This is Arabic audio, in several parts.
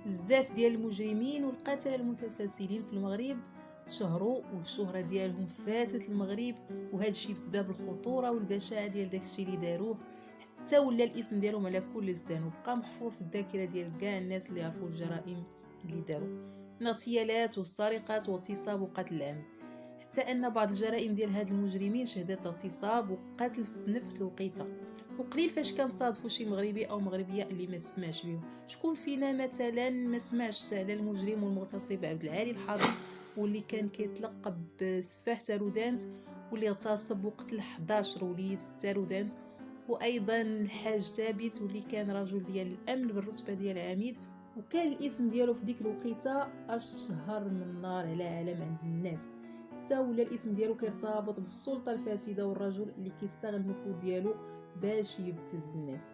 بزاف ديال المجرمين والقتلة المتسلسلين في المغرب تشهروا والشهرة ديالهم فاتت المغرب، وهذا الشيء بسبب الخطورة والبشاعة ديال داكشي اللي داروه، حتى ولا الاسم ديالهم على كل لسان وبقى محفور في الذاكرة ديال كاع الناس اللي عرفوا الجرائم اللي داروا من اغتيالات والسرقات واغتصاب وقتل العمد، حتى ان بعض الجرائم ديال هاد المجرمين شهدت اغتصاب وقتل في نفس الوقيته. وقليل فاش كنصادفوا شي مغربي او مغربيه اللي ما سمعش بهم. شكون فينا مثلا ما سمعش على المجرم والمغتصب عبد العالي الحاضر، واللي كان كيتلقب بسفاح تارودانت، واللي اغتصب وقتل 11 وليد في تارودانت، وايضا الحاج ثابت واللي كان رجل ديال الامن بالرتبه ديال عميد، وكان الاسم ديالو في ديك الوقيته اشهر من النار على علم عند الناس، حتى ولا الاسم ديالو كيرتبط بالسلطه الفاسده والرجل اللي كيستغل النفوذ ديالو باش يبتز الناس.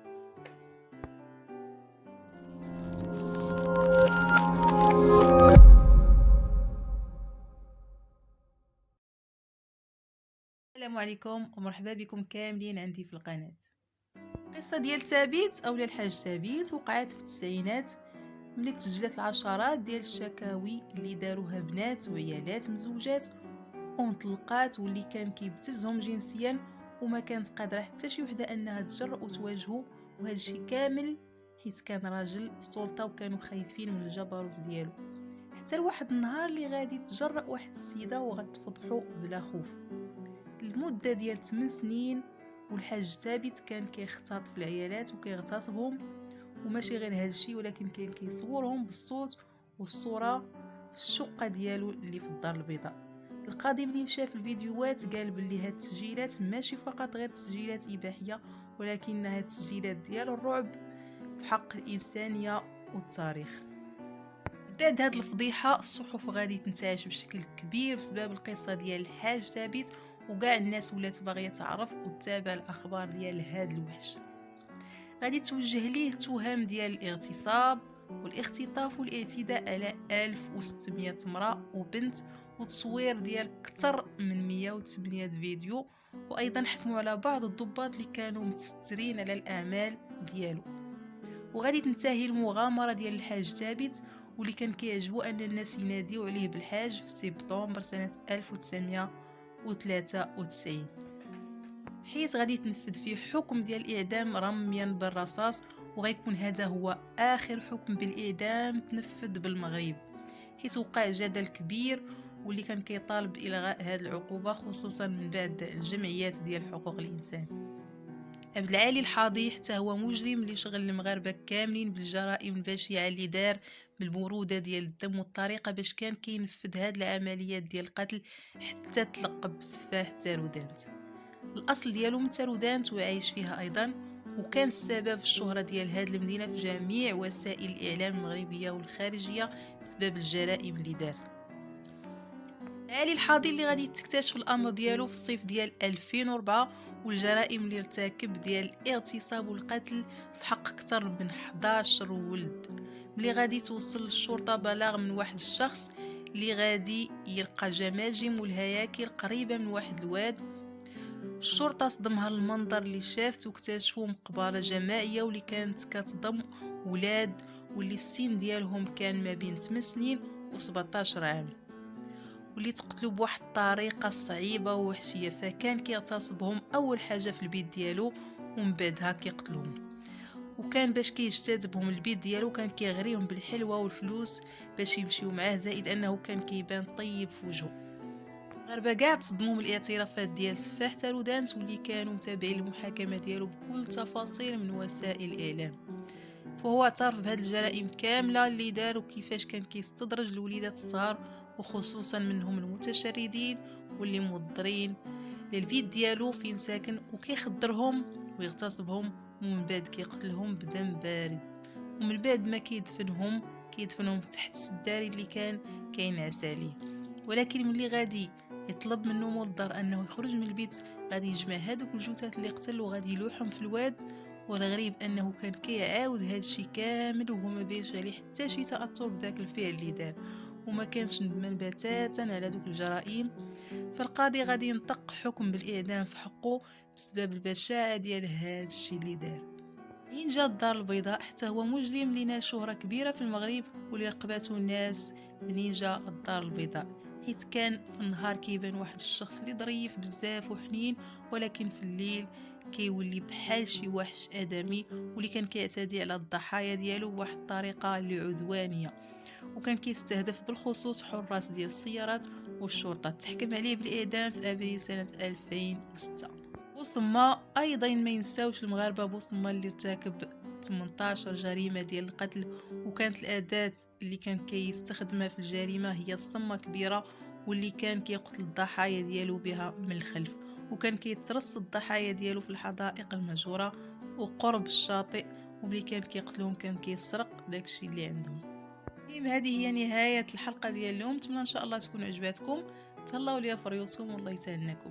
السلام عليكم ومرحبا بكم كاملين عندي في القناه. القصه ديال ثابت اولا الحاج ثابت وقعت في التسعينات، ملي تسجلت العشرات ديال الشكاوي اللي داروها بنات وعيالات مزوجات ومطلقات واللي كان كيبتزهم جنسيا، وما كانت قادره حتى شي وحده انها تجرأ وتواجهه، وهذا الشيء كامل حيت كان راجل السلطه وكانوا خايفين من الجبروت ديالو، حتى لواحد النهار اللي غادي تجرأ واحد السيده وغتفضحو بلا خوف. المده ديال 8 سنين والحاج ثابت كان كيختطف العيالات وكيغتصبهم، وماشي غير هذا الشيء ولكن كان كيصورهم بالصوت والصوره في الشقه ديالو اللي في الدار البيضاء. القاضي ملي مشى في الفيديوهات قال باللي هاد التسجيلات ماشي فقط غير تسجيلات اباحيه، ولكنها تسجيلات ديال الرعب في حق الانسانيه والتاريخ. بعد هاد الفضيحه الصحف غادي تنتعش بشكل كبير بسبب القصه ديال الحاج ثابت، وكاع الناس ولات باغيه تعرف وتتابع الاخبار ديال هاد الوحش. غادي توجه ليه تهم ديال الاغتصاب والاختطاف والاعتداء على 1600 امرأة وبنت، وتصوير ديال أكثر من 108 فيديو، وأيضا حكموا على بعض الضباط اللي كانوا متسترين على الأعمال ديالو. وغادي تنتهي المغامرة ديال الحاج ثابت واللي كان كيعجبو أن الناس يناديو عليه بالحاج في سبتمبر سنة 1993، حيث غادي تنفذ فيه حكم ديال الإعدام رميا بالرصاص، وغيكون هذا هو آخر حكم بالإعدام تنفذ بالمغرب، حيث وقع جدل كبير واللي كان كيطالب بإلغاء هذه العقوبة خصوصا من بعد الجمعيات ديال حقوق الإنسان. عبد العالي الحاضي حتى هو مجرم اللي شغل المغاربه كاملين بالجرائم البشعه اللي دار بالبروده ديال الدم والطريقه باش كان كينفذ هاد العمليات ديال القتل، حتى تلقب بسفاح تارودانت. الاصل ديالو من تارودانت وعايش فيها ايضا، وكان السبب في الشهرة ديال هاد المدينة في جميع وسائل الإعلام المغربية والخارجية بسبب الجرائم اللي دار. علي الحاضي اللي غادي تكتشف الامر ديالو في الصيف ديال 2004، والجرائم اللي ارتكب ديال الاغتصاب والقتل في حق اكثر من 11 ولد، ملي غادي توصل الشرطه بلاغ من واحد الشخص اللي غادي يلقى جماجم والهياكل قريبه من واحد الواد. الشرطه صدمها المنظر اللي شافت واكتشفوا مقبره جماعيه واللي كانت كتضم ولاد واللي السن ديالهم كان ما بين 8 سنين و17 عام، واللي تقتلوا بواحد الطريقه صعيبه ووحشيه، فكان كيغتصبهم اول حاجه في البيت ديالو ومن بعدها كيقتلهم، وكان باش كيجتذبهم البيت ديالو كان كيغريهم بالحلوى والفلوس باش يمشيو معاه، زائد انه كان كيبان طيب في وجهه. المغاربه كاع تصدموا من الاعترافات ديال سفاح تارودانت واللي كانوا متابعين المحاكمه ديالو بكل تفاصيل من وسائل الاعلام، فهو اعترف بهذه الجرائم كامله اللي دار وكيفاش كان كيستدرج الوليدات الصغار وخصوصا منهم المتشردين واللي موضرين للبيت ديالو فين ساكن، وكيخدرهم ويغتصبهم ومن بعد كيقتلهم بدم بارد، ومن بعد ما كيدفنهم تحت السداري اللي كان كينعس عليه. ولكن ملي غادي يطلب منه موضر انه يخرج من البيت غادي يجمع هذوك الجثث اللي قتل وغادي يلوحهم في الواد، والغريب انه كان كيعاود هذا الشيء كامل وهو ما بينش عليه حتى شي تاثر بداك الفعل اللي دار، وما كانش ندمان بتاتا على دوك الجرائم. فالقاضي غادي ينطق حكم بالاعدام في حقه بسبب البشاعه ديال هذا الشيء اللي دار. منين جا الدار البيضاء حتى هو مجرم اللي نال شهرة كبيرة في المغرب واللي رقبته الناس منين جا الدار البيضاء، حيت كان في النهار كيبان واحد الشخص اللي ظريف بزاف وحنين، ولكن في الليل كيولي بحال شي وحش آدمي واللي كان كيعتدي على الضحايا ديالو بواحد الطريقة اللي عدوانية، وكان كيستهدف بالخصوص حراس ديال السيارات والشرطة. تحكم عليه بالإعدام في أبريل سنة 2006. بوصمة أيضا ما ينساوش المغاربة بوصمة اللي ارتكب 18 جريمة ديال القتل، وكانت الأداة اللي كان كيستخدمها في الجريمة هي الصمة كبيرة، واللي كان كيقتل الضحايا ديالو بها من الخلف، وكان كيترص الضحايا ديالو في الحدائق المهجورة وقرب الشاطئ، واللي كان كيقتلهم كان كيسرق داكشي اللي عندهم. المهم هذه هي نهاية الحلقة ديال اليوم، نتمنى ان شاء الله تكون عجباتكم. تهلاو ليا في ريوسكم والله يتهناكم.